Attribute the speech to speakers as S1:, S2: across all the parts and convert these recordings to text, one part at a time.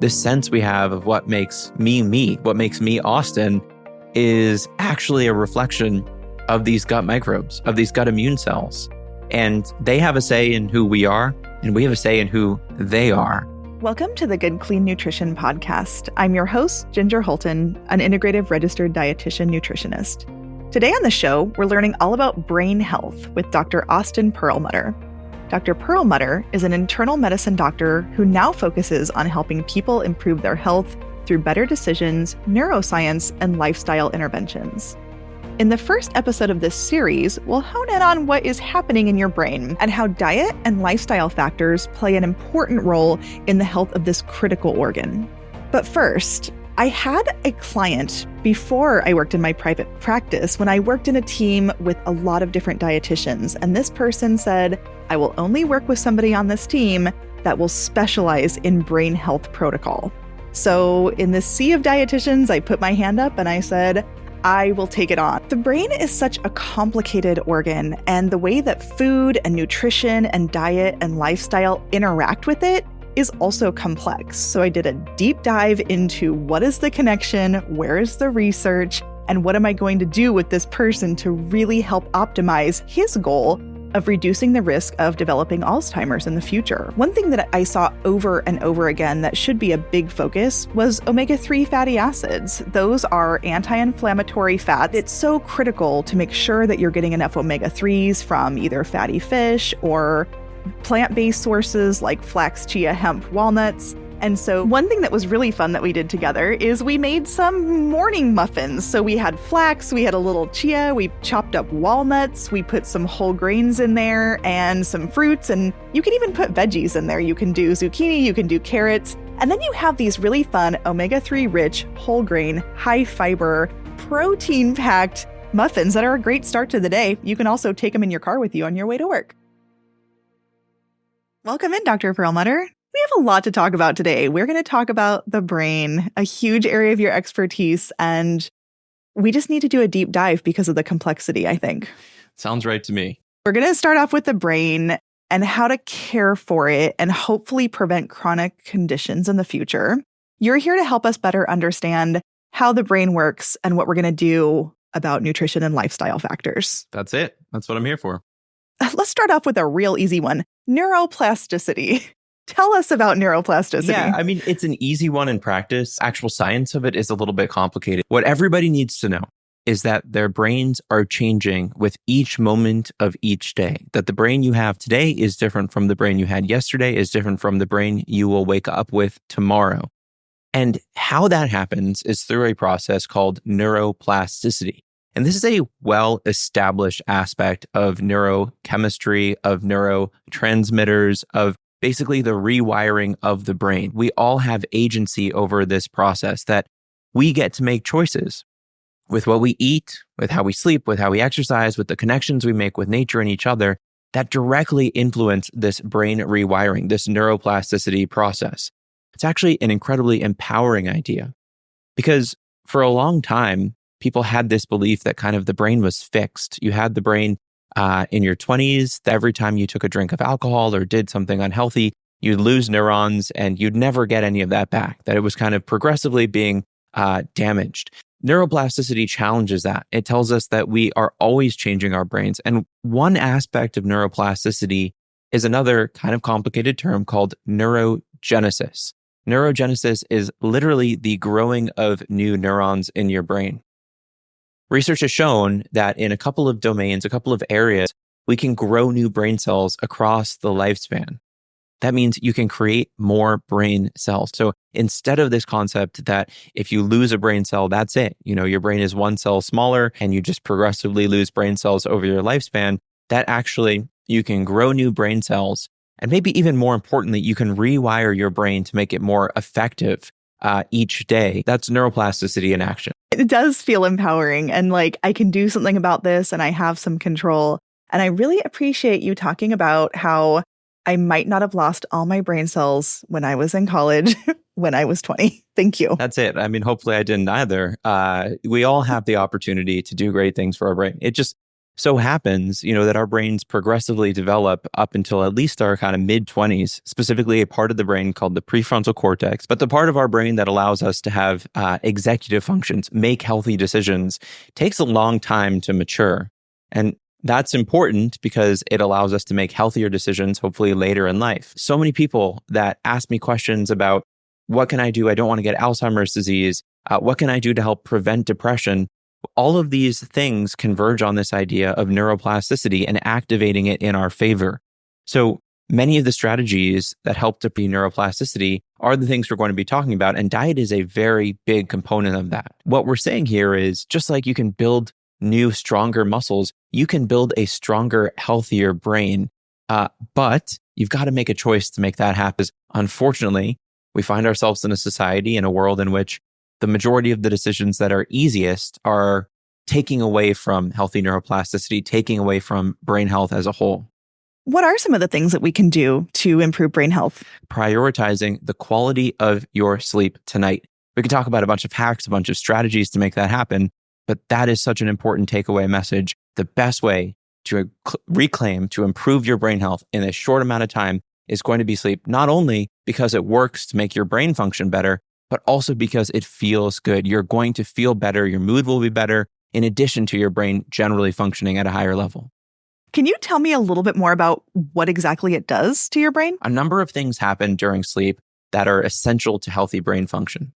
S1: this sense we have of what makes me me, what makes me Austin, is actually a reflection of these gut microbes, of these gut immune cells. And they have a say in who we are, and we have a say in who they are.
S2: Welcome to the Good Clean Nutrition Podcast. I'm your host, Ginger Holton, an integrative registered dietitian nutritionist. Today on the show, we're learning all about brain health with Dr. Austin Perlmutter. Dr. Perlmutter is an internal medicine doctor who now focuses on helping people improve their health through better decisions, neuroscience, and lifestyle interventions. In the first episode of this series, we'll hone in on what is happening in your brain and how diet and lifestyle factors play an important role in the health of this critical organ. But first, I had a client before I worked in my private practice when I worked in a team with a lot of different dietitians. And this person said, I will only work with somebody on this team that will specialize in brain health protocol. So in this sea of dietitians, I put my hand up and I said, I will take it on. The brain is such a complicated organ, and the way that food and nutrition and diet and lifestyle interact with it is also complex. So I did a deep dive into what is the connection, where is the research, and what am I going to do with this person to really help optimize his goal of reducing the risk of developing Alzheimer's in the future. One thing that I saw over and over again that should be a big focus was omega-3 fatty acids. Those are anti-inflammatory fats. It's so critical to make sure that you're getting enough omega-3s from either fatty fish or plant-based sources like flax, chia, hemp, walnuts. And so one thing that was really fun that we did together is we made some morning muffins. So we had flax, we had a little chia, we chopped up walnuts, we put some whole grains in there and some fruits, and you can even put veggies in there. You can do zucchini, you can do carrots, and then you have these really fun omega-3 rich, whole grain, high fiber, protein packed muffins that are a great start to the day. You can also take them in your car with you on your way to work. Welcome in, Dr. Perlmutter. We have a lot to talk about today. We're going to talk about the brain, a huge area of your expertise, and we just need to do a deep dive because of the complexity, I think.
S1: Sounds right to me.
S2: We're going to start off with the brain and how to care for it and hopefully prevent chronic conditions in the future. You're here to help us better understand how the brain works and what we're going to do about nutrition and lifestyle factors.
S1: That's it. That's what I'm here for.
S2: Let's start off with a real easy one. Neuroplasticity. Tell us about neuroplasticity.
S1: Yeah, I mean, it's an easy one in practice. Actual science of it is a little bit complicated. What everybody needs to know is that their brains are changing with each moment of each day. That the brain you have today is different from the brain you had yesterday, is different from the brain you will wake up with tomorrow. And how that happens is through a process called neuroplasticity. And this is a well-established aspect of neurochemistry, of neurotransmitters, of basically the rewiring of the brain. We all have agency over this process, that we get to make choices with what we eat, with how we sleep, with how we exercise, with the connections we make with nature and each other that directly influence this brain rewiring, this neuroplasticity process. It's actually an incredibly empowering idea because for a long time, people had this belief that kind of the brain was fixed. You had the brain in your 20s, every time you took a drink of alcohol or did something unhealthy, you'd lose neurons and you'd never get any of that back, that it was kind of progressively being damaged. Neuroplasticity challenges that. It tells us that we are always changing our brains. And one aspect of neuroplasticity is another kind of complicated term called neurogenesis. Neurogenesis is literally the growing of new neurons in your brain. Research has shown that in a couple of domains, a couple of areas, we can grow new brain cells across the lifespan. That means you can create more brain cells. So instead of this concept that if you lose a brain cell, that's it, your brain is one cell smaller and you just progressively lose brain cells over your lifespan, that actually you can grow new brain cells. And maybe even more importantly, you can rewire your brain to make it more effective each day. That's neuroplasticity in action.
S2: It does feel empowering and like I can do something about this and I have some control. And I really appreciate you talking about how I might not have lost all my brain cells when I was in college, when I was 20. Thank you.
S1: That's it. I mean, hopefully I didn't either. We all have the opportunity to do great things for our brain. It just so happens, that our brains progressively develop up until at least our kind of mid-20s, specifically a part of the brain called the prefrontal cortex. But the part of our brain that allows us to have executive functions, make healthy decisions, takes a long time to mature. And that's important because it allows us to make healthier decisions, hopefully later in life. So many people that ask me questions about, what can I do? I don't want to get Alzheimer's disease. What can I do to help prevent depression? All of these things converge on this idea of neuroplasticity and activating it in our favor. So many of the strategies that help to be neuroplasticity are the things we're going to be talking about, and diet is a very big component of that. What we're saying here is, just like you can build new, stronger muscles, you can build a stronger, healthier brain, but you've got to make a choice to make that happen. Unfortunately, we find ourselves in a society, in a world in which the majority of the decisions that are easiest are taking away from healthy neuroplasticity, taking away from brain health as a whole.
S2: What are some of the things that we can do to improve brain health?
S1: Prioritizing the quality of your sleep tonight. We could talk about a bunch of hacks, a bunch of strategies to make that happen, but that is such an important takeaway message. The best way to reclaim, to improve your brain health in a short amount of time is going to be sleep, not only because it works to make your brain function better, but also because it feels good. You're going to feel better. Your mood will be better, in addition to your brain generally functioning at a higher level.
S2: Can you tell me a little bit more about what exactly it does to your brain?
S1: A number of things happen during sleep that are essential to healthy brain function.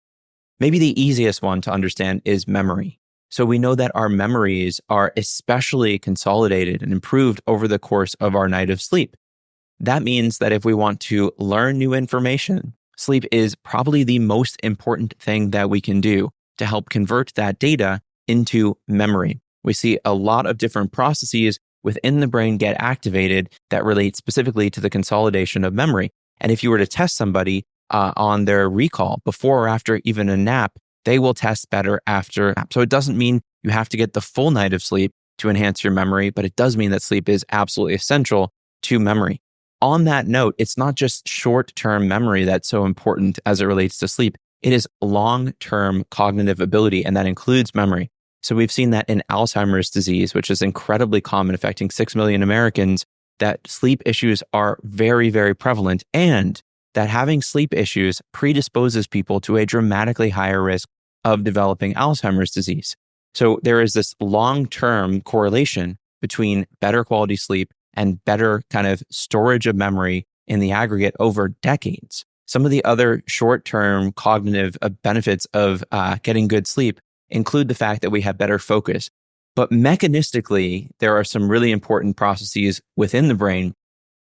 S1: Maybe the easiest one to understand is memory. So we know that our memories are especially consolidated and improved over the course of our night of sleep. That means that if we want to learn new information, sleep is probably the most important thing that we can do to help convert that data into memory. We see a lot of different processes within the brain get activated that relate specifically to the consolidation of memory. And if you were to test somebody on their recall before or after even a nap, they will test better after a nap. So it doesn't mean you have to get the full night of sleep to enhance your memory, but it does mean that sleep is absolutely essential to memory. On that note, it's not just short-term memory that's so important as it relates to sleep. It is long-term cognitive ability, and that includes memory. So we've seen that in Alzheimer's disease, which is incredibly common, affecting 6 million Americans, that sleep issues are very, very prevalent, and that having sleep issues predisposes people to a dramatically higher risk of developing Alzheimer's disease. So there is this long-term correlation between better quality sleep and better kind of storage of memory in the aggregate over decades. Some of the other short-term cognitive benefits of getting good sleep include the fact that we have better focus. But mechanistically, there are some really important processes within the brain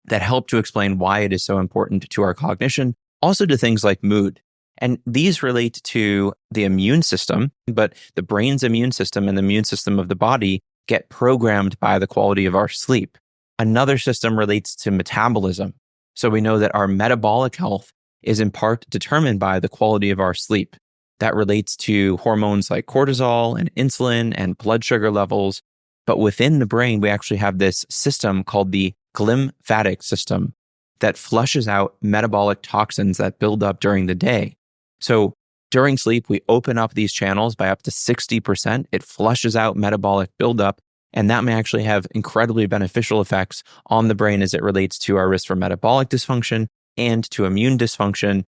S1: that help to explain why it is so important to our cognition, also to things like mood. And these relate to the immune system, but the brain's immune system and the immune system of the body get programmed by the quality of our sleep. Another system relates to metabolism. So we know that our metabolic health is in part determined by the quality of our sleep. That relates to hormones like cortisol and insulin and blood sugar levels. But within the brain, we actually have this system called the glymphatic system that flushes out metabolic toxins that build up during the day. So during sleep, we open up these channels by up to 60%. It flushes out metabolic buildup. And that may actually have incredibly beneficial effects on the brain as it relates to our risk for metabolic dysfunction and to immune dysfunction.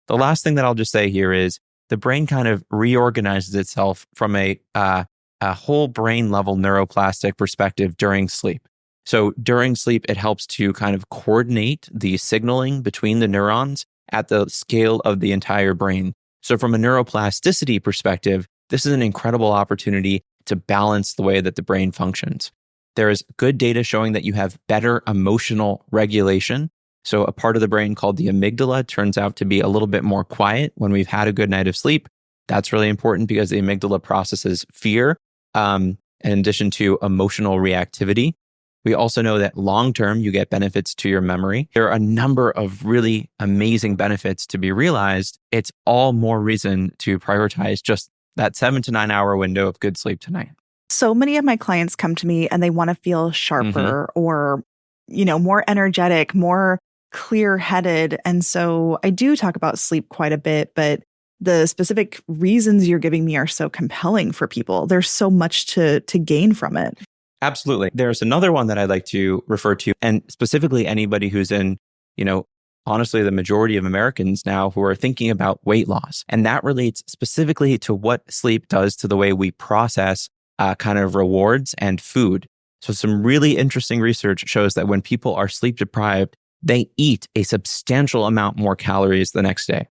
S1: The last thing that I'll just say here is the brain kind of reorganizes itself from a whole brain level neuroplastic perspective during sleep. So during sleep, it helps to kind of coordinate the signaling between the neurons at the scale of the entire brain. So from a neuroplasticity perspective, this is an incredible opportunity to balance the way that the brain functions. There is good data showing that you have better emotional regulation. So a part of the brain called the amygdala turns out to be a little bit more quiet when we've had a good night of sleep. That's really important because the amygdala processes fear in addition to emotional reactivity. We also know that long-term, you get benefits to your memory. There are a number of really amazing benefits to be realized. It's all more reason to prioritize just that 7 to 9 hour window of good sleep tonight.
S2: So many of my clients come to me and they want to feel sharper or, more energetic, more clear-headed. And so I do talk about sleep quite a bit, but the specific reasons you're giving me are so compelling for people. There's so much to gain from it.
S1: Absolutely. There's another one that I'd like to refer to, and specifically anybody who's in, honestly, the majority of Americans now who are thinking about weight loss. And that relates specifically to what sleep does to the way we process kind of rewards and food. So some really interesting research shows that when people are sleep deprived, they eat a substantial amount more calories the next day.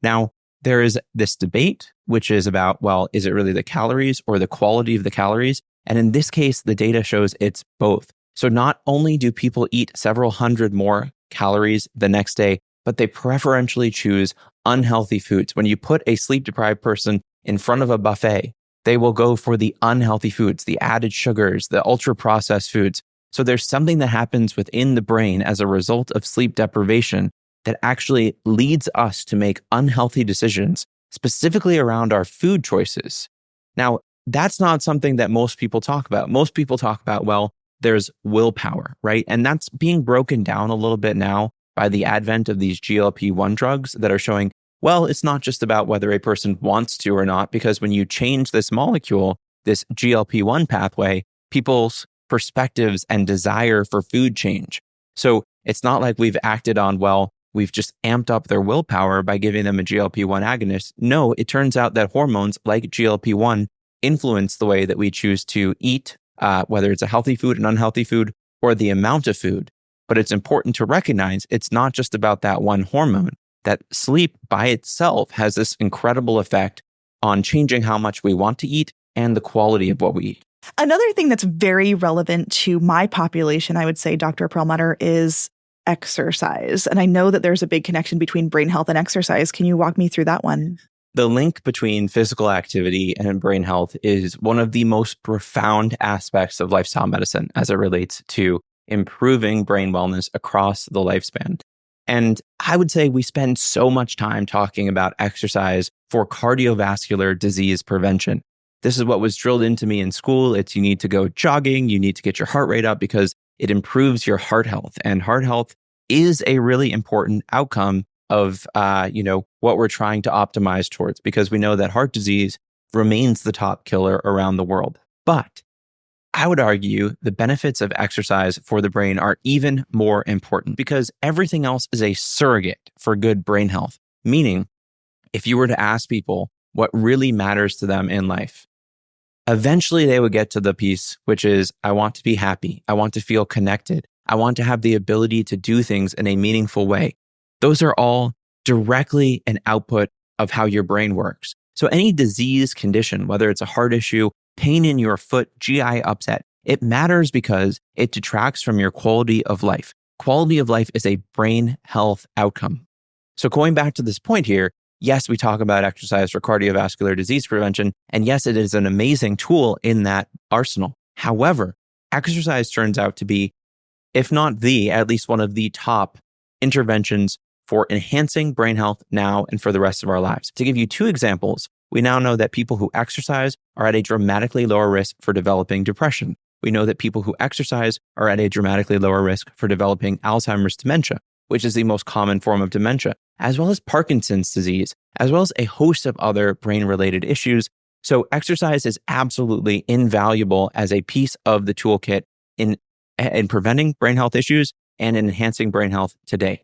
S1: Now, there is this debate, which is about, well, is it really the calories or the quality of the calories? And in this case, the data shows it's both. So not only do people eat several hundred more calories the next day, but they preferentially choose unhealthy foods. When you put a sleep-deprived person in front of a buffet, they will go for the unhealthy foods, the added sugars, the ultra-processed foods. So there's something that happens within the brain as a result of sleep deprivation that actually leads us to make unhealthy decisions, specifically around our food choices. Now, that's not something that most people talk about. Most people talk about, well, there's willpower, right? And that's being broken down a little bit now by the advent of these GLP-1 drugs that are showing, well, it's not just about whether a person wants to or not, because when you change this molecule, this GLP-1 pathway, people's perspectives and desire for food change. So it's not like we've acted on, well, we've just amped up their willpower by giving them a GLP-1 agonist. No, it turns out that hormones like GLP-1 influence the way that we choose to eat, whether it's a healthy food, an unhealthy food, or the amount of food. But it's important to recognize it's not just about that one hormone, that sleep by itself has this incredible effect on changing how much we want to eat and the quality of what we eat.
S2: Another thing that's very relevant to my population, I would say, Dr. Perlmutter, is exercise. And I know that there's a big connection between brain health and exercise. Can you walk me through that one?
S1: The link between physical activity and brain health is one of the most profound aspects of lifestyle medicine as it relates to improving brain wellness across the lifespan. And I would say we spend so much time talking about exercise for cardiovascular disease prevention. This is what was drilled into me in school. It's you need to go jogging, you need to get your heart rate up because it improves your heart health. And heart health is a really important outcome of what we're trying to optimize towards, because we know that heart disease remains the top killer around the world. But I would argue the benefits of exercise for the brain are even more important because everything else is a surrogate for good brain health. Meaning, if you were to ask people what really matters to them in life, eventually they would get to the piece, which is, I want to be happy. I want to feel connected. I want to have the ability to do things in a meaningful way. Those are all directly an output of how your brain works. So any disease condition, whether it's a heart issue, pain in your foot, GI upset, it matters because it detracts from your quality of life. Quality of life is a brain health outcome. So going back to this point here, yes, we talk about exercise for cardiovascular disease prevention, and yes, it is an amazing tool in that arsenal. However, exercise turns out to be, if not at least one of the top interventions for enhancing brain health now and for the rest of our lives. To give you two examples, we now know that people who exercise are at a dramatically lower risk for developing depression. We know that people who exercise are at a dramatically lower risk for developing Alzheimer's dementia, which is the most common form of dementia, as well as Parkinson's disease, as well as a host of other brain-related issues. So exercise is absolutely invaluable as a piece of the toolkit in preventing brain health issues and in enhancing brain health today.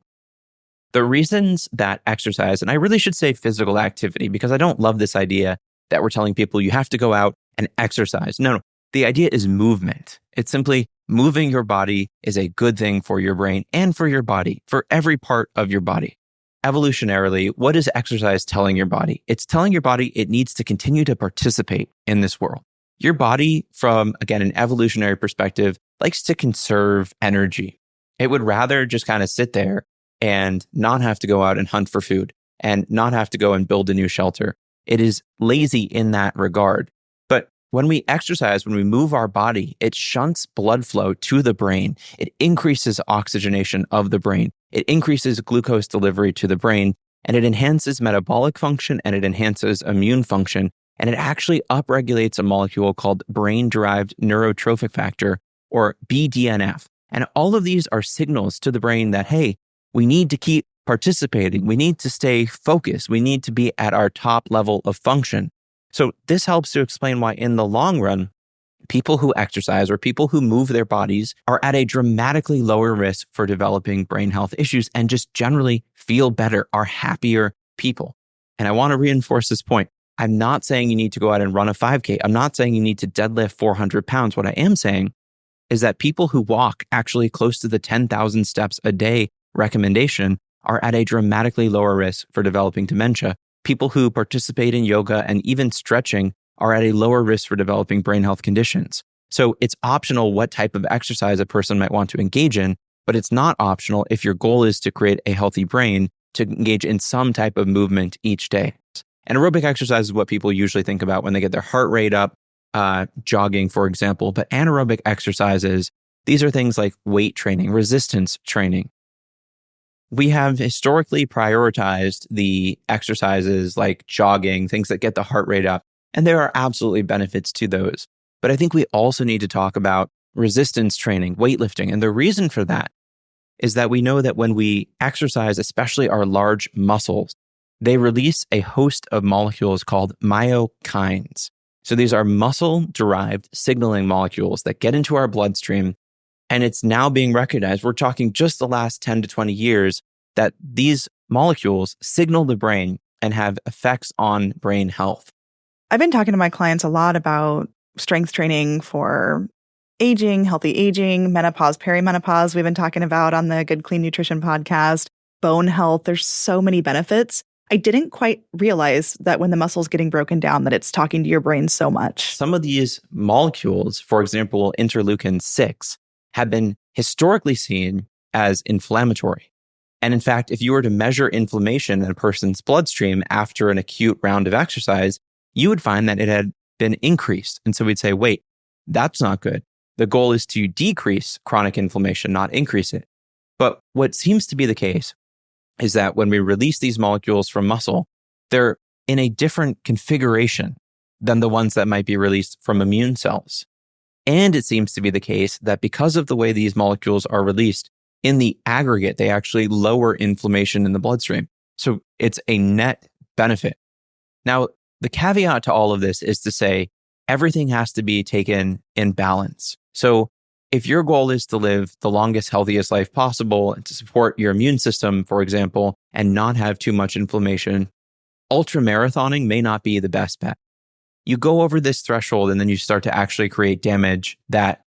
S1: The reasons that exercise, and I really should say physical activity, because I don't love this idea that we're telling people you have to go out and exercise. No, the idea is movement. It's simply moving your body is a good thing for your brain and for your body, for every part of your body. Evolutionarily, what is exercise telling your body? It's telling your body it needs to continue to participate in this world. Your body, from, again, an evolutionary perspective, likes to conserve energy. It would rather just kind of sit there and not have to go out and hunt for food and not have to go and build a new shelter. It is lazy in that regard. But when we exercise, when we move our body, it shunts blood flow to the brain. It increases oxygenation of the brain. It increases glucose delivery to the brain, and it enhances metabolic function and it enhances immune function. And it actually upregulates a molecule called brain-derived neurotrophic factor, or BDNF. And all of these are signals to the brain that, hey, we need to keep participating. We need to stay focused. We need to be at our top level of function. So this helps to explain why in the long run, people who exercise or people who move their bodies are at a dramatically lower risk for developing brain health issues and just generally feel better, are happier people. And I want to reinforce this point. I'm not saying you need to go out and run a 5K. I'm not saying you need to deadlift 400 pounds. What I am saying is that people who walk actually close to the 10,000 steps a day recommendation are at a dramatically lower risk for developing dementia. People who participate in yoga and even stretching are at a lower risk for developing brain health conditions. So it's optional what type of exercise a person might want to engage in, but it's not optional if your goal is to create a healthy brain to engage in some type of movement each day. And aerobic exercise is what people usually think about when they get their heart rate up, jogging, for example. But anaerobic exercises, these are things like weight training, resistance training. We have historically prioritized the exercises like jogging, things that get the heart rate up. And there are absolutely benefits to those. But I think we also need to talk about resistance training, weightlifting. And the reason for that is that we know that when we exercise, especially our large muscles, they release a host of molecules called myokines. So these are muscle-derived signaling molecules that get into our bloodstream. And it's now being recognized, we're talking just the last 10 to 20 years, that these molecules signal the brain and have effects on brain health.
S2: I've been talking to my clients a lot about strength training for aging, healthy aging, menopause, perimenopause. We've been talking about on the Good Clean Nutrition podcast, bone health. There's so many benefits. I didn't quite realize that when the muscle's getting broken down, that it's talking to your brain so much.
S1: Some of these molecules, for example, interleukin-6, have been historically seen as inflammatory. And in fact, if you were to measure inflammation in a person's bloodstream after an acute round of exercise, you would find that it had been increased. And so we'd say, wait, that's not good. The goal is to decrease chronic inflammation, not increase it. But what seems to be the case is that when we release these molecules from muscle, they're in a different configuration than the ones that might be released from immune cells. And it seems to be the case that because of the way these molecules are released, in the aggregate, they actually lower inflammation in the bloodstream. So it's a net benefit. Now, the caveat to all of this is to say everything has to be taken in balance. So if your goal is to live the longest, healthiest life possible and to support your immune system, for example, and not have too much inflammation, ultramarathoning may not be the best bet. You go over this threshold and then you start to actually create damage that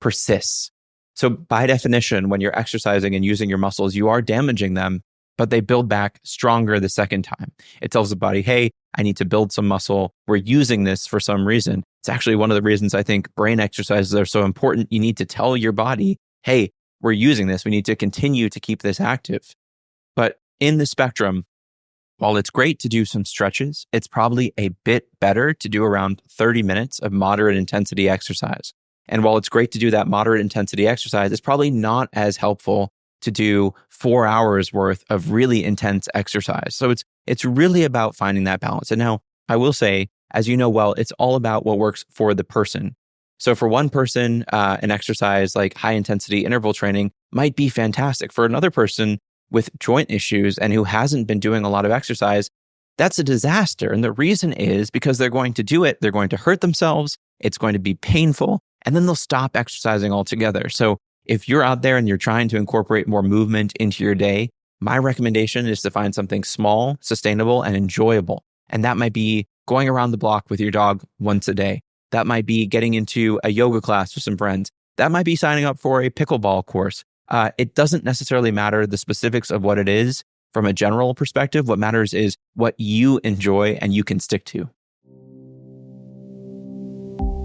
S1: persists. So by definition, when you're exercising and using your muscles, you are damaging them, but they build back stronger the second time. It tells the body, hey, I need to build some muscle. We're using this for some reason. It's actually one of the reasons I think brain exercises are so important. You need to tell your body, hey, we're using this. We need to continue to keep this active. But in the spectrum, while it's great to do some stretches, it's probably a bit better to do around 30 minutes of moderate intensity exercise. And while it's great to do that moderate intensity exercise, it's probably not as helpful to do 4 hours worth of really intense exercise. So it's really about finding that balance. And now I will say, as you know well, it's all about what works for the person. So for one person, an exercise like high intensity interval training might be fantastic. For another person with joint issues and who hasn't been doing a lot of exercise, that's a disaster. And the reason is because they're going to do it, they're going to hurt themselves, it's going to be painful, and then they'll stop exercising altogether. So if you're out there and you're trying to incorporate more movement into your day, my recommendation is to find something small, sustainable, and enjoyable. And that might be going around the block with your dog once a day. That might be getting into a yoga class with some friends. That might be signing up for a pickleball course. It doesn't necessarily matter the specifics of what it is from a general perspective. What matters is what you enjoy and you can stick to.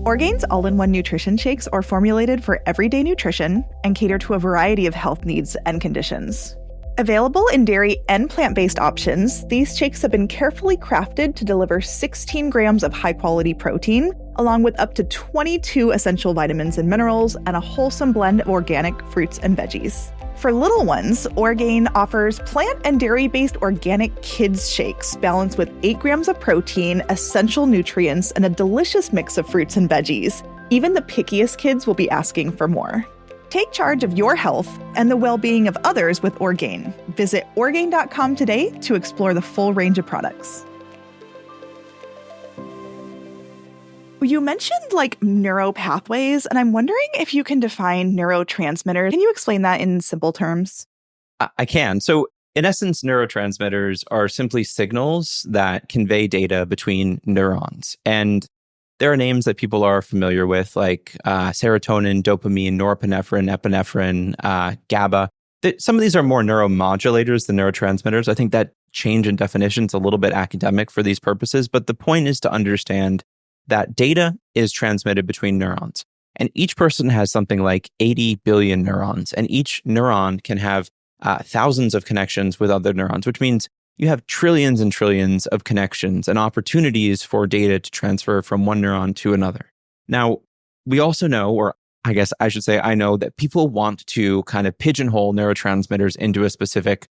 S2: Orgain's all-in-one nutrition shakes are formulated for everyday nutrition and cater to a variety of health needs and conditions. Available in dairy and plant-based options, these shakes have been carefully crafted to deliver 16 grams of high-quality protein, along with up to 22 essential vitamins and minerals, and a wholesome blend of organic fruits and veggies. For little ones, Orgain offers plant and dairy-based organic kids shakes balanced with 8 grams of protein, essential nutrients, and a delicious mix of fruits and veggies. Even the pickiest kids will be asking for more. Take charge of your health and the well-being of others with Orgain. Visit Orgain.com today to explore the full range of products. You mentioned like neuropathways, and I'm wondering if you can define neurotransmitters. Can you explain that in simple terms?
S1: I can. So, in essence, neurotransmitters are simply signals that convey data between neurons. And there are names that people are familiar with, like serotonin, dopamine, norepinephrine, epinephrine, GABA. Some of these are more neuromodulators than neurotransmitters. I think that change in definition is a little bit academic for these purposes, but the point is to understand that data is transmitted between neurons. And each person has something like 80 billion neurons, and each neuron can have thousands of connections with other neurons, which means you have trillions and trillions of connections and opportunities for data to transfer from one neuron to another. Now, we also know, or I guess I should say I know, that people want to kind of pigeonhole neurotransmitters into a specific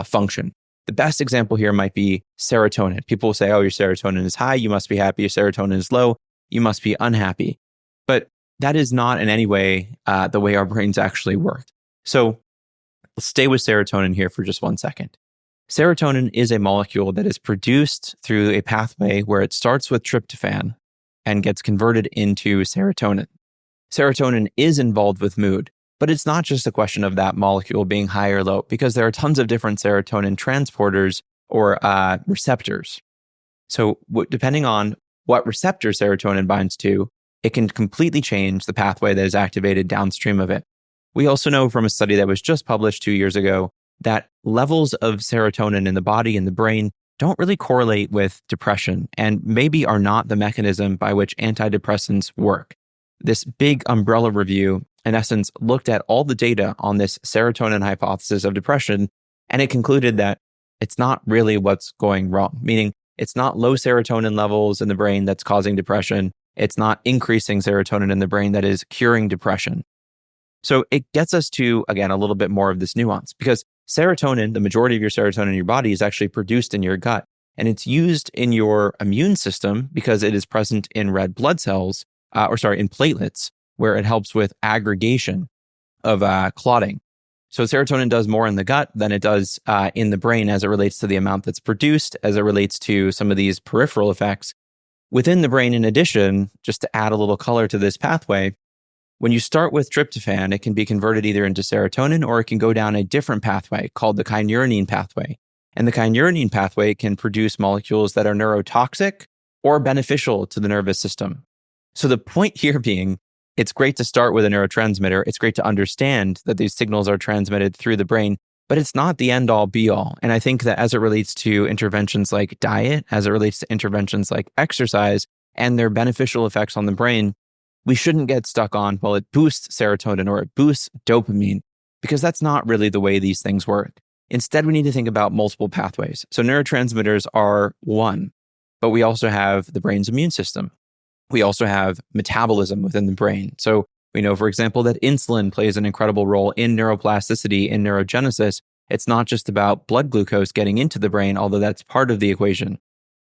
S1: function. The best example here might be serotonin. People will say, oh, your serotonin is high, you must be happy. Your serotonin is low, you must be unhappy. But that is not in any way the way our brains actually work. So let's stay with serotonin here for just 1 second. Serotonin is a molecule that is produced through a pathway where it starts with tryptophan and gets converted into serotonin. Serotonin is involved with mood, but it's not just a question of that molecule being high or low, because there are tons of different serotonin transporters or receptors. So depending on what receptor serotonin binds to, it can completely change the pathway that is activated downstream of it. We also know from a study that was just published 2 years ago that levels of serotonin in the body and the brain don't really correlate with depression and maybe are not the mechanism by which antidepressants work. This big umbrella review, in essence, looked at all the data on this serotonin hypothesis of depression, and it concluded that it's not really what's going wrong, meaning it's not low serotonin levels in the brain that's causing depression. It's not increasing serotonin in the brain that is curing depression. So it gets us to, again, a little bit more of this nuance, because serotonin, the majority of your serotonin in your body, is actually produced in your gut, and it's used in your immune system because it is present in red blood cells, in platelets, where it helps with aggregation of clotting. So serotonin does more in the gut than it does in the brain as it relates to the amount that's produced, as it relates to some of these peripheral effects. Within the brain, in addition, just to add a little color to this pathway, when you start with tryptophan, it can be converted either into serotonin or it can go down a different pathway called the kynurenine pathway. And the kynurenine pathway can produce molecules that are neurotoxic or beneficial to the nervous system. So the point here being, it's great to start with a neurotransmitter. It's great to understand that these signals are transmitted through the brain, but it's not the end all be all. And I think that as it relates to interventions like diet, as it relates to interventions like exercise and their beneficial effects on the brain, we shouldn't get stuck on, well, it boosts serotonin or it boosts dopamine, because that's not really the way these things work. Instead, we need to think about multiple pathways. So neurotransmitters are one, but we also have the brain's immune system. We also have metabolism within the brain. So we know, for example, that insulin plays an incredible role in neuroplasticity, in neurogenesis. It's not just about blood glucose getting into the brain, although that's part of the equation.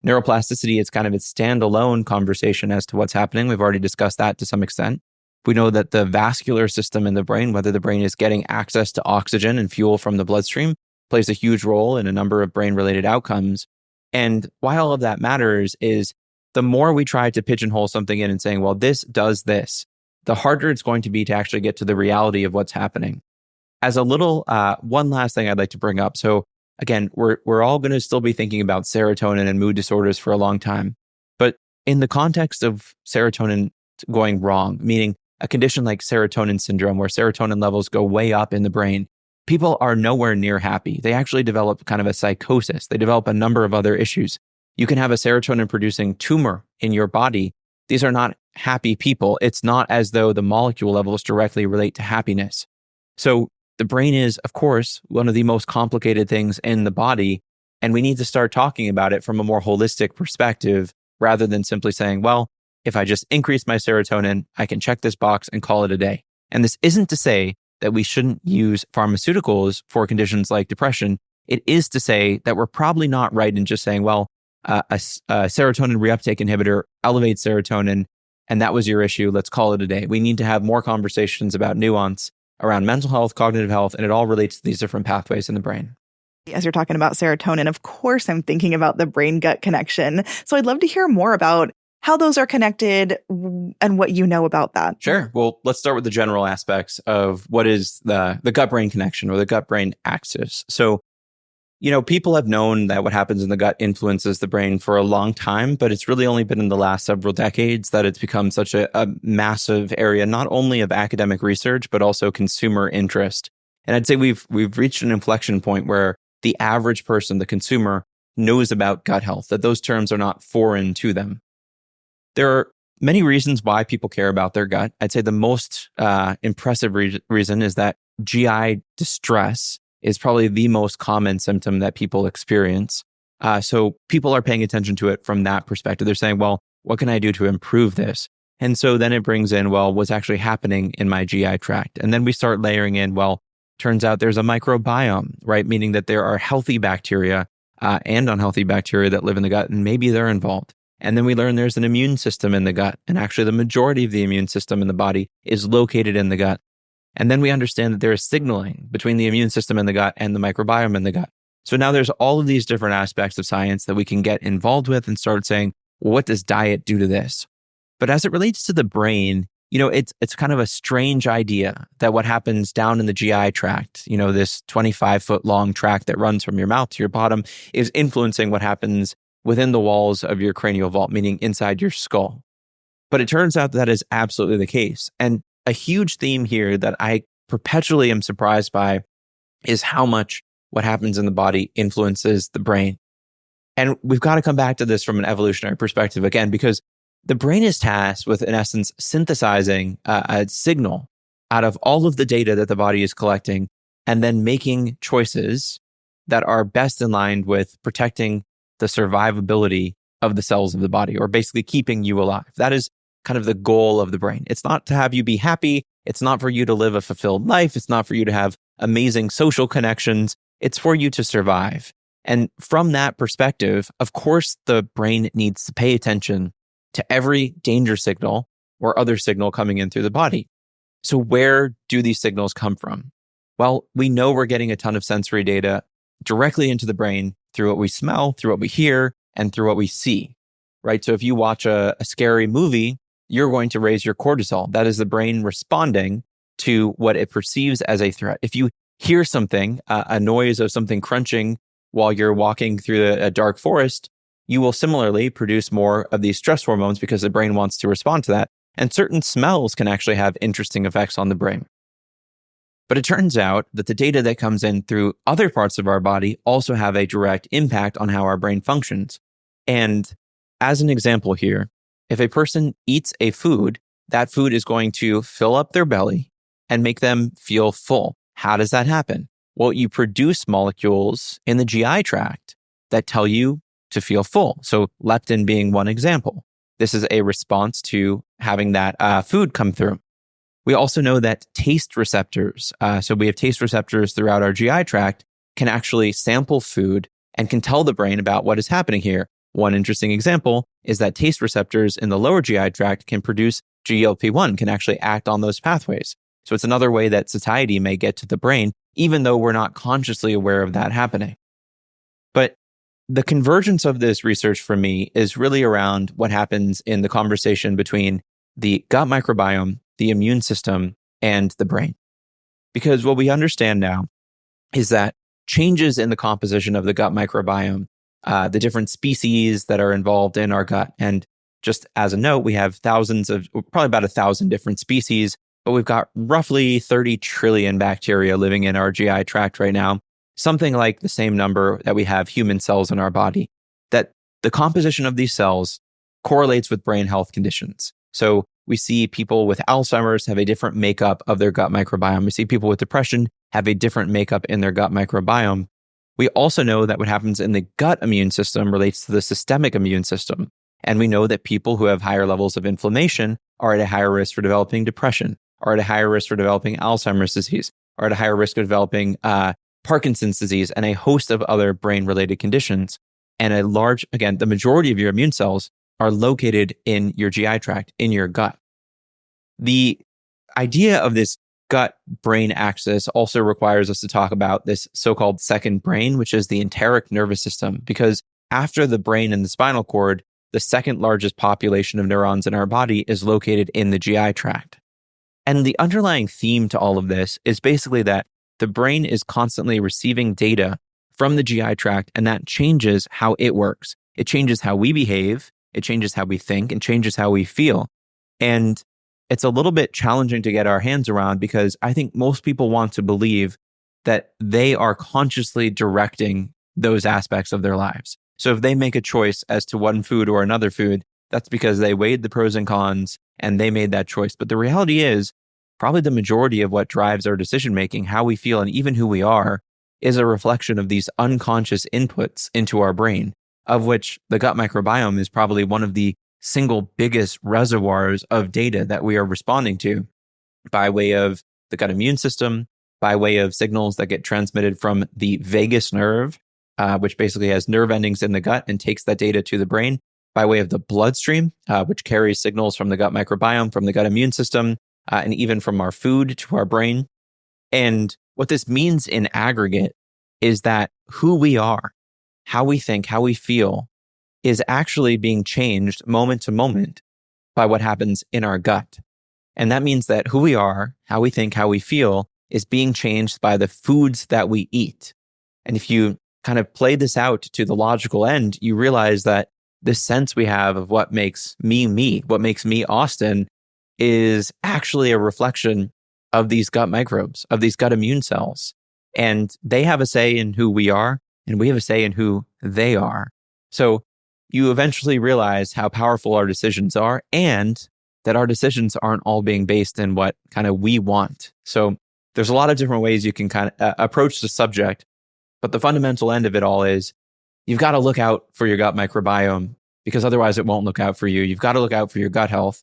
S1: Neuroplasticity is kind of its standalone conversation as to what's happening. We've already discussed that to some extent. We know that the vascular system in the brain, whether the brain is getting access to oxygen and fuel from the bloodstream, plays a huge role in a number of brain-related outcomes. And why all of that matters is the more we try to pigeonhole something in and saying, well, this does this, the harder it's going to be to actually get to the reality of what's happening. As a little, one last thing I'd like to bring up. So again, we're all going to still be thinking about serotonin and mood disorders for a long time. But in the context of serotonin going wrong, meaning a condition like serotonin syndrome, where serotonin levels go way up in the brain, people are nowhere near happy. They actually develop kind of a psychosis. They develop a number of other issues. You can have a serotonin producing tumor in your body. These are not happy people. It's not as though the molecule levels directly relate to happiness. So the brain is, of course, one of the most complicated things in the body, and we need to start talking about it from a more holistic perspective rather than simply saying, well, if I just increase my serotonin, I can check this box and call it a day. And this isn't to say that we shouldn't use pharmaceuticals for conditions like depression. It is to say that we're probably not right in just saying, well, a serotonin reuptake inhibitor elevates serotonin, and that was your issue. Let's call it a day. We need to have more conversations about nuance around mental health, cognitive health, and it all relates to these different pathways in the brain.
S2: As you're talking about serotonin, of course, I'm thinking about the brain-gut connection. So I'd love to hear more about how those are connected and what you know about that.
S1: Sure. Well, let's start with the general aspects of what is the gut-brain connection or the gut-brain axis. So, people have known that what happens in the gut influences the brain for a long time, but it's really only been in the last several decades that it's become such a massive area, not only of academic research, but also consumer interest. And I'd say we've reached an inflection point where the average person, the consumer, knows about gut health, that those terms are not foreign to them. There are many reasons why people care about their gut. I'd say the most impressive reason is that GI distress is probably the most common symptom that people experience. So people are paying attention to it from that perspective. They're saying, well, what can I do to improve this? And so then it brings in, well, what's actually happening in my GI tract? And then we start layering in, well, turns out there's a microbiome, right? Meaning that there are healthy bacteria and unhealthy bacteria that live in the gut, and maybe they're involved. And then we learn there's an immune system in the gut. And actually the majority of the immune system in the body is located in the gut. And then we understand that there is signaling between the immune system in the gut and the microbiome in the gut. So now there's all of these different aspects of science that we can get involved with and start saying, well, what does diet do to this? But as it relates to the brain, it's kind of a strange idea that what happens down in the GI tract, this 25-foot long tract that runs from your mouth to your bottom, is influencing what happens within the walls of your cranial vault, meaning inside your skull. But it turns out that is absolutely the case. And a huge theme here that I perpetually am surprised by is how much what happens in the body influences the brain. And we've got to come back to this from an evolutionary perspective again, because the brain is tasked with, in essence, synthesizing a signal out of all of the data that the body is collecting and then making choices that are best in line with protecting the survivability of the cells of the body, or basically keeping you alive. That is kind of the goal of the brain. It's not to have you be happy. It's not for you to live a fulfilled life. It's not for you to have amazing social connections. It's for you to survive. And from that perspective, of course, the brain needs to pay attention to every danger signal or other signal coming in through the body. So where do these signals come from? Well, we know we're getting a ton of sensory data directly into the brain through what we smell, through what we hear, and through what we see, right? So if you watch a scary movie, you're going to raise your cortisol. That is the brain responding to what it perceives as a threat. If you hear something, a noise of something crunching while you're walking through a dark forest, you will similarly produce more of these stress hormones because the brain wants to respond to that. And certain smells can actually have interesting effects on the brain. But it turns out that the data that comes in through other parts of our body also have a direct impact on how our brain functions. And as an example here, if a person eats a food, that food is going to fill up their belly and make them feel full. How does that happen? Well, you produce molecules in the GI tract that tell you to feel full. So leptin being one example. This is a response to having that food come through. We also know that taste receptors, so we have taste receptors throughout our GI tract, can actually sample food and can tell the brain about what is happening here. One interesting example is that taste receptors in the lower GI tract can produce GLP-1, can actually act on those pathways. So it's another way that satiety may get to the brain, even though we're not consciously aware of that happening. But the convergence of this research for me is really around what happens in the conversation between the gut microbiome, the immune system, and the brain. Because what we understand now is that changes in the composition of the gut microbiome, the different species that are involved in our gut. And just as a note, we have probably about 1,000 different species, but we've got roughly 30 trillion bacteria living in our GI tract right now, something like the same number that we have human cells in our body, that the composition of these cells correlates with brain health conditions. So we see people with Alzheimer's have a different makeup of their gut microbiome. We see people with depression have a different makeup in their gut microbiome. We also know that what happens in the gut immune system relates to the systemic immune system. And we know that people who have higher levels of inflammation are at a higher risk for developing depression, are at a higher risk for developing Alzheimer's disease, are at a higher risk of developing Parkinson's disease, and a host of other brain-related conditions. And the majority of your immune cells are located in your GI tract, in your gut. The idea of this gut-brain axis also requires us to talk about this so-called second brain, which is the enteric nervous system, because after the brain and the spinal cord, the second largest population of neurons in our body is located in the GI tract. And the underlying theme to all of this is basically that the brain is constantly receiving data from the GI tract, and that changes how it works. It changes how we behave, it changes how we think, and changes how we feel. And it's a little bit challenging to get our hands around because I think most people want to believe that they are consciously directing those aspects of their lives. So if they make a choice as to one food or another food, that's because they weighed the pros and cons and they made that choice. But the reality is, probably the majority of what drives our decision making, how we feel, and even who we are, is a reflection of these unconscious inputs into our brain, of which the gut microbiome is probably one of the single biggest reservoirs of data that we are responding to by way of the gut immune system, by way of signals that get transmitted from the vagus nerve, which basically has nerve endings in the gut and takes that data to the brain, by way of the bloodstream, which carries signals from the gut microbiome, from the gut immune system, and even from our food to our brain. And what this means in aggregate is that who we are, how we think, how we feel, is actually being changed moment to moment by what happens in our gut. And that means that who we are, how we think, how we feel, is being changed by the foods that we eat. And if you kind of play this out to the logical end, you realize that the sense we have of what makes me, what makes me Austin, is actually a reflection of these gut microbes, of these gut immune cells. And they have a say in who we are, and we have a say in who they are. So you eventually realize how powerful our decisions are and that our decisions aren't all being based in what kind of we want. So there's a lot of different ways you can kind of approach the subject, but the fundamental end of it all is you've got to look out for your gut microbiome because otherwise it won't look out for you. You've got to look out for your gut health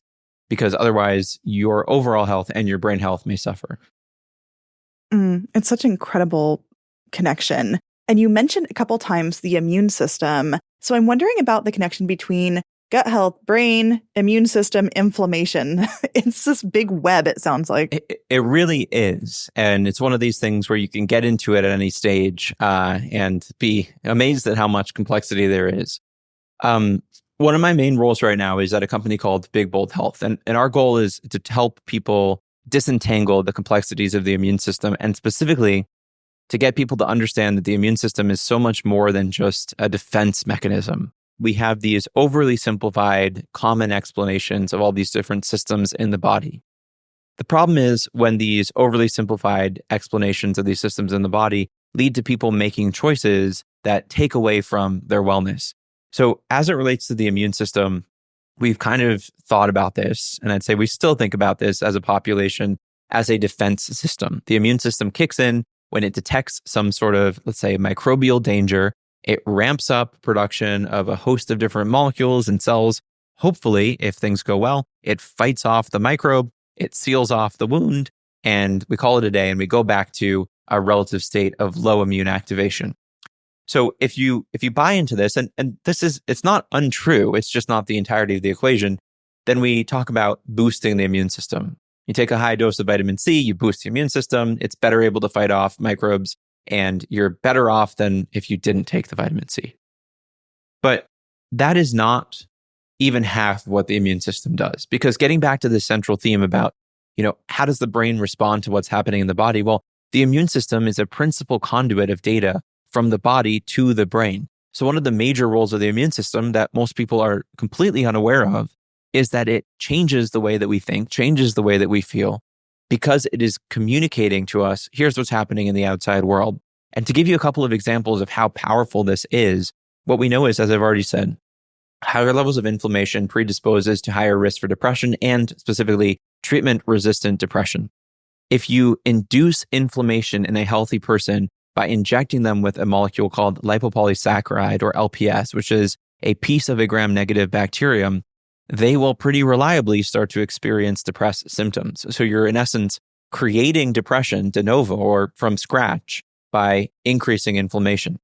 S1: because otherwise your overall health and your brain health may suffer.
S2: It's such an incredible connection. And you mentioned a couple times the immune system. So I'm wondering about the connection between gut health, brain, immune system, inflammation. It's this big web, it sounds like.
S1: It really is. And it's one of these things where you can get into it at any stage and be amazed at how much complexity there is. One of my main roles right now is at a company called Big Bold Health. And our goal is to help people disentangle the complexities of the immune system, and specifically to get people to understand that the immune system is so much more than just a defense mechanism. We have these overly simplified, common explanations of all these different systems in the body. The problem is when these overly simplified explanations of these systems in the body lead to people making choices that take away from their wellness. So as it relates to the immune system, we've kind of thought about this, and I'd say we still think about this as a population as a defense system. The immune system kicks in when it detects some sort of, let's say, microbial danger. It ramps up production of a host of different molecules and cells. Hopefully, if things go well, it fights off the microbe, it seals off the wound, and we call it a day and we go back to a relative state of low immune activation. So if you buy into this, and it's not untrue, it's just not the entirety of the equation, then we talk about boosting the immune system. You take a high dose of vitamin C, you boost the immune system, it's better able to fight off microbes, and you're better off than if you didn't take the vitamin C. But that is not even half of what the immune system does. Because getting back to the central theme about, how does the brain respond to what's happening in the body? Well, the immune system is a principal conduit of data from the body to the brain. So one of the major roles of the immune system that most people are completely unaware of is that it changes the way that we think, changes the way that we feel, because it is communicating to us, here's what's happening in the outside world. And to give you a couple of examples of how powerful this is, what we know is, as I've already said, higher levels of inflammation predisposes to higher risk for depression and specifically treatment-resistant depression. If you induce inflammation in a healthy person by injecting them with a molecule called lipopolysaccharide, or LPS, which is a piece of a gram-negative bacterium, they will pretty reliably start to experience depressed symptoms. So you're, in essence, creating depression de novo, or from scratch, by increasing inflammation.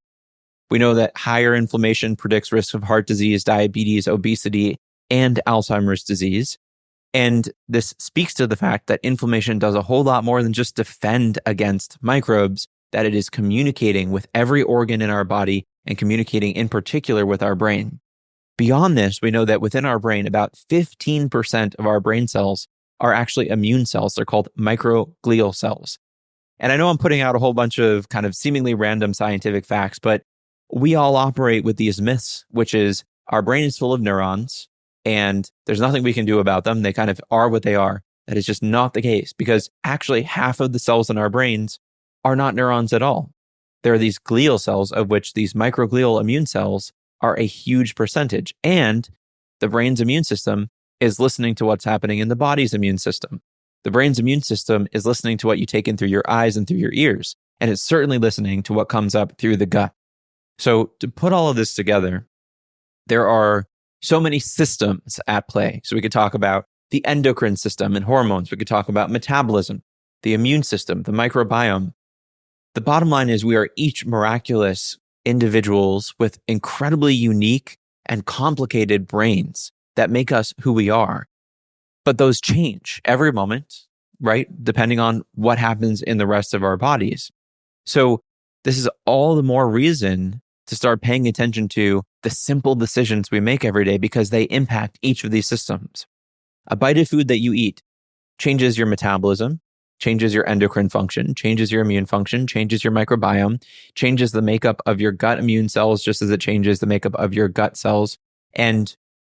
S1: We know that higher inflammation predicts risk of heart disease, diabetes, obesity, and Alzheimer's disease. And this speaks to the fact that inflammation does a whole lot more than just defend against microbes, that it is communicating with every organ in our body and communicating in particular with our brain. Beyond this, we know that within our brain, about 15% of our brain cells are actually immune cells. They're called microglial cells. And I know I'm putting out a whole bunch of kind of seemingly random scientific facts, but we all operate with these myths, which is our brain is full of neurons and there's nothing we can do about them. They kind of are what they are. That is just not the case, because actually half of the cells in our brains are not neurons at all. There are these glial cells, of which these microglial immune cells are a huge percentage. And the brain's immune system is listening to what's happening in the body's immune system. The brain's immune system is listening to what you take in through your eyes and through your ears. And it's certainly listening to what comes up through the gut. So to put all of this together, there are so many systems at play. So we could talk about the endocrine system and hormones. We could talk about metabolism, the immune system, the microbiome. The bottom line is we are each miraculous individuals with incredibly unique and complicated brains that make us who we are. But those change every moment, right? Depending on what happens in the rest of our bodies. So this is all the more reason to start paying attention to the simple decisions we make every day, because they impact each of these systems. A bite of food that you eat changes your metabolism, changes your endocrine function, changes your immune function, changes your microbiome, changes the makeup of your gut immune cells, just as it changes the makeup of your gut cells. And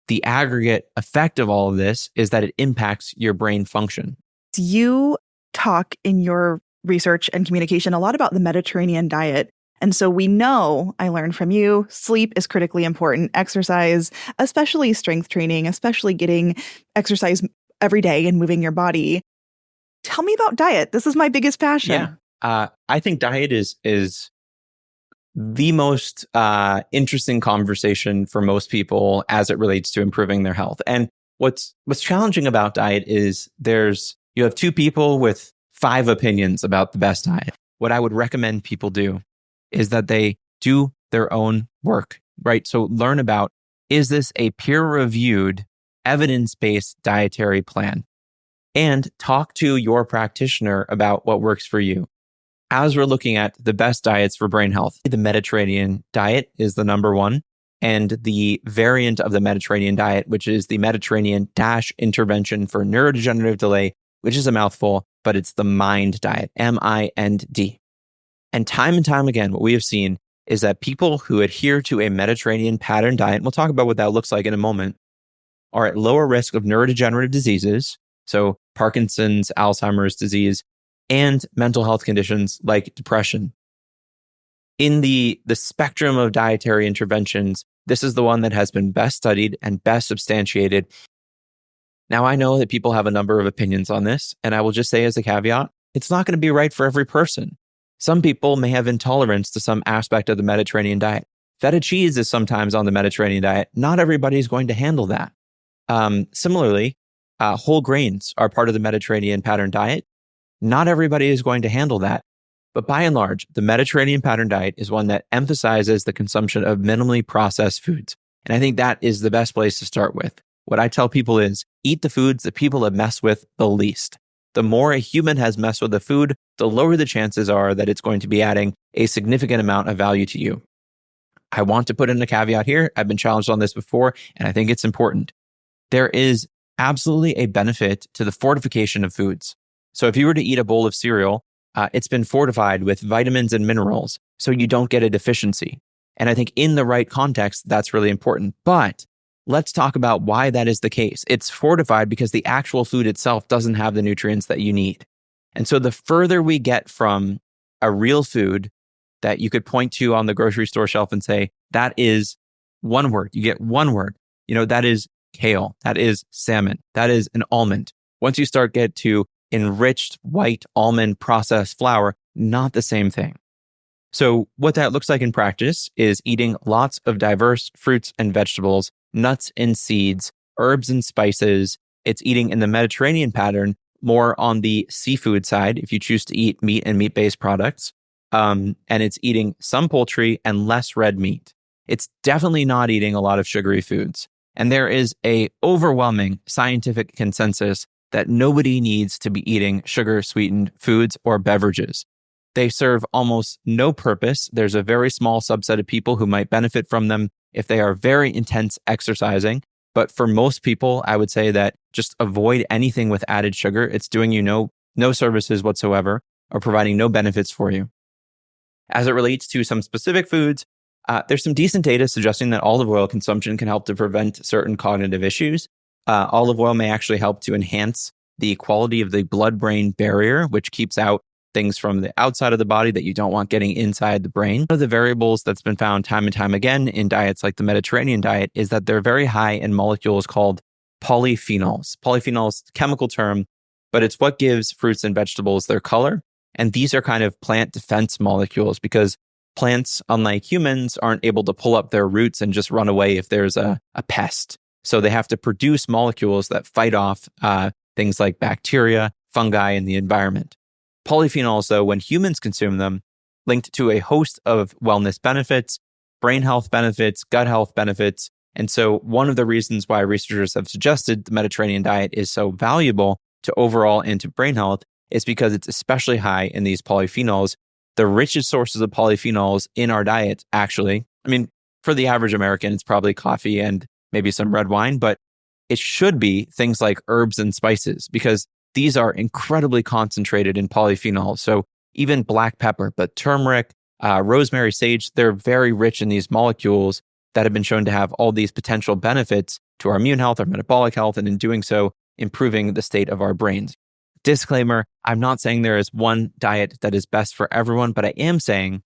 S1: the aggregate effect of all of this is that it impacts your brain function.
S2: You talk in your research and communication a lot about the Mediterranean diet. And so we know, I learned from you, sleep is critically important. Exercise, especially strength training, especially getting exercise every day and moving your body. Tell me about diet. This is my biggest passion.
S1: Yeah. I think diet is the most interesting conversation for most people as it relates to improving their health. And what's challenging about diet is you have two people with 5 opinions about the best diet. What I would recommend people do is that they do their own work, right? So learn about, is this a peer-reviewed, evidence-based dietary plan? And talk to your practitioner about what works for you. As we're looking at the best diets for brain health, the Mediterranean diet is the number one. And the variant of the Mediterranean diet, which is the Mediterranean Intervention for Neurodegenerative Delay, which is a mouthful, but it's the MIND diet, MIND. And time again, what we have seen is that people who adhere to a Mediterranean pattern diet, and we'll talk about what that looks like in a moment, are at lower risk of neurodegenerative diseases, so Parkinson's, Alzheimer's disease, and mental health conditions like depression. In the spectrum of dietary interventions, this is the one that has been best studied and best substantiated. Now, I know that people have a number of opinions on this, and I will just say as a caveat, it's not going to be right for every person. Some people may have intolerance to some aspect of the Mediterranean diet. Feta cheese is sometimes on the Mediterranean diet. Not everybody is going to handle that. Similarly, whole grains are part of the Mediterranean pattern diet. Not everybody is going to handle that. But by and large, the Mediterranean pattern diet is one that emphasizes the consumption of minimally processed foods. And I think that is the best place to start with. What I tell people is eat the foods that people have messed with the least. The more a human has messed with the food, the lower the chances are that it's going to be adding a significant amount of value to you. I want to put in a caveat here. I've been challenged on this before, and I think it's important. There is absolutely a benefit to the fortification of foods. So if you were to eat a bowl of cereal, it's been fortified with vitamins and minerals, so you don't get a deficiency. And I think in the right context, that's really important. But let's talk about why that is the case. It's fortified because the actual food itself doesn't have the nutrients that you need. And so the further we get from a real food that you could point to on the grocery store shelf and say, that is one word, you get one word, that is kale, that is salmon, that is an almond. Once you start get to enriched white almond processed flour, not the same thing. So what that looks like in practice is eating lots of diverse fruits and vegetables, nuts and seeds, herbs and spices. It's eating in the Mediterranean pattern, more on the seafood side, if you choose to eat meat and meat-based products. And it's eating some poultry and less red meat. It's definitely not eating a lot of sugary foods. And there is a overwhelming scientific consensus that nobody needs to be eating sugar-sweetened foods or beverages. They serve almost no purpose. There's a very small subset of people who might benefit from them, if they are very intense exercising. But for most people, I would say that just avoid anything with added sugar. It's doing you no services whatsoever or providing no benefits for you. As it relates to some specific foods, there's some decent data suggesting that olive oil consumption can help to prevent certain cognitive issues. Olive oil may actually help to enhance the quality of the blood-brain barrier, which keeps out things from the outside of the body that you don't want getting inside the brain. One of the variables that's been found time and time again in diets like the Mediterranean diet is that they're very high in molecules called polyphenols. Polyphenols, chemical term, but it's what gives fruits and vegetables their color. And these are kind of plant defense molecules because plants, unlike humans, aren't able to pull up their roots and just run away if there's a pest. So they have to produce molecules that fight off things like bacteria, fungi in the environment. Polyphenols, though, when humans consume them, linked to a host of wellness benefits, brain health benefits, gut health benefits. And so one of the reasons why researchers have suggested the Mediterranean diet is so valuable to overall and to brain health is because it's especially high in these polyphenols. The richest sources of polyphenols in our diet, actually, I mean, for the average American, it's probably coffee and maybe some red wine, but it should be things like herbs and spices because these are incredibly concentrated in polyphenols. So even black pepper, but turmeric, rosemary, sage, they're very rich in these molecules that have been shown to have all these potential benefits to our immune health, our metabolic health, and in doing so, improving the state of our brains. Disclaimer, I'm not saying there is one diet that is best for everyone, but I am saying,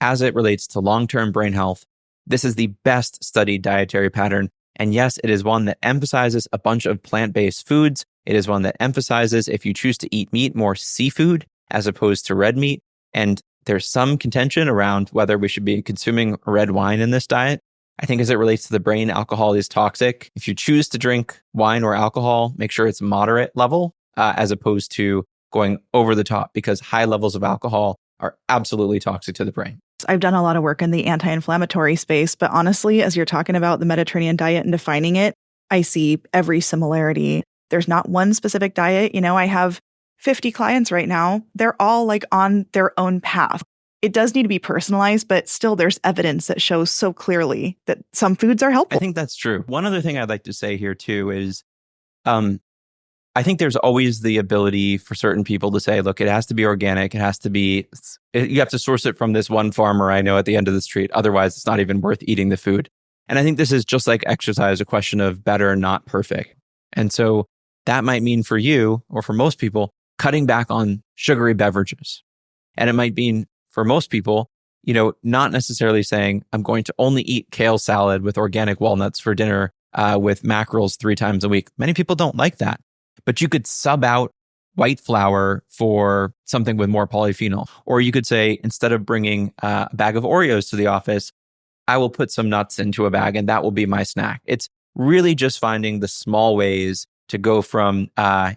S1: as it relates to long-term brain health, this is the best studied dietary pattern. And yes, it is one that emphasizes a bunch of plant-based foods. It is one that emphasizes, if you choose to eat meat, more seafood as opposed to red meat. And there's some contention around whether we should be consuming red wine in this diet. I think as it relates to the brain, alcohol is toxic. If you choose to drink wine or alcohol, make sure it's moderate level as opposed to going over the top because high levels of alcohol are absolutely toxic to the brain.
S2: I've done a lot of work in the anti-inflammatory space, but honestly, as you're talking about the Mediterranean diet and defining it, I see every similarity. There's not one specific diet. I have 50 clients right now. They're all like on their own path. It does need to be personalized, but still there's evidence that shows so clearly that some foods are helpful.
S1: I think that's true. One other thing I'd like to say here too is I think there's always the ability for certain people to say, look, it has to be organic. It has to be, you have to source it from this one farmer I know at the end of the street. Otherwise, it's not even worth eating the food. And I think this is just like exercise, a question of better, not perfect. And so that might mean for you or for most people, cutting back on sugary beverages. And it might mean for most people, not necessarily saying, I'm going to only eat kale salad with organic walnuts for dinner with mackerels 3 times a week. Many people don't like that. But you could sub out white flour for something with more polyphenol. Or you could say, instead of bringing a bag of Oreos to the office, I will put some nuts into a bag and that will be my snack. It's really just finding the small ways to go from, a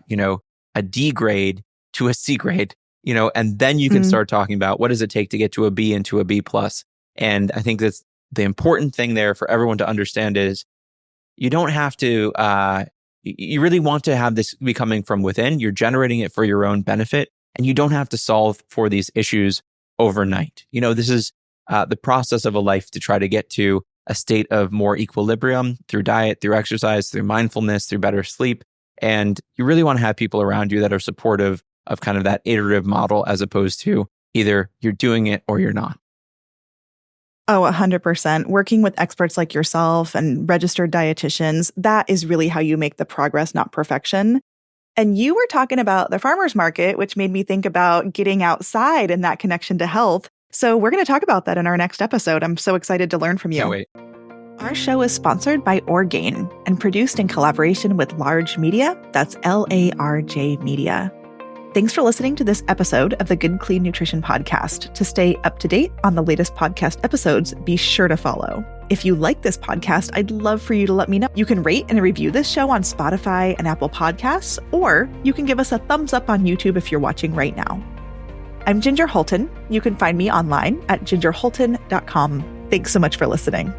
S1: D grade to a C grade, and then you can start talking about what does it take to get to a B and to a B plus. And I think that's the important thing there for everyone to understand is you don't have to, you really want to have this be coming from within. You're generating it for your own benefit, and you don't have to solve for these issues overnight. This is the process of a life to try to get to a state of more equilibrium through diet, through exercise, through mindfulness, through better sleep. And you really want to have people around you that are supportive of kind of that iterative model as opposed to either you're doing it or you're not.
S2: Oh, 100%. Working with experts like yourself and registered dietitians, that is really how you make the progress, not perfection. And you were talking about the farmer's market, which made me think about getting outside and that connection to health. So we're going to talk about that in our next episode. I'm so excited to learn from you.
S1: Can't wait.
S2: Our show is sponsored by Orgain and produced in collaboration with Large Media. That's LARJ Media. Thanks for listening to this episode of the Good Clean Nutrition Podcast. To stay up to date on the latest podcast episodes, be sure to follow. If you like this podcast, I'd love for you to let me know. You can rate and review this show on Spotify and Apple Podcasts, or you can give us a thumbs up on YouTube if you're watching right now. I'm Ginger Holton. You can find me online at gingerholton.com. Thanks so much for listening.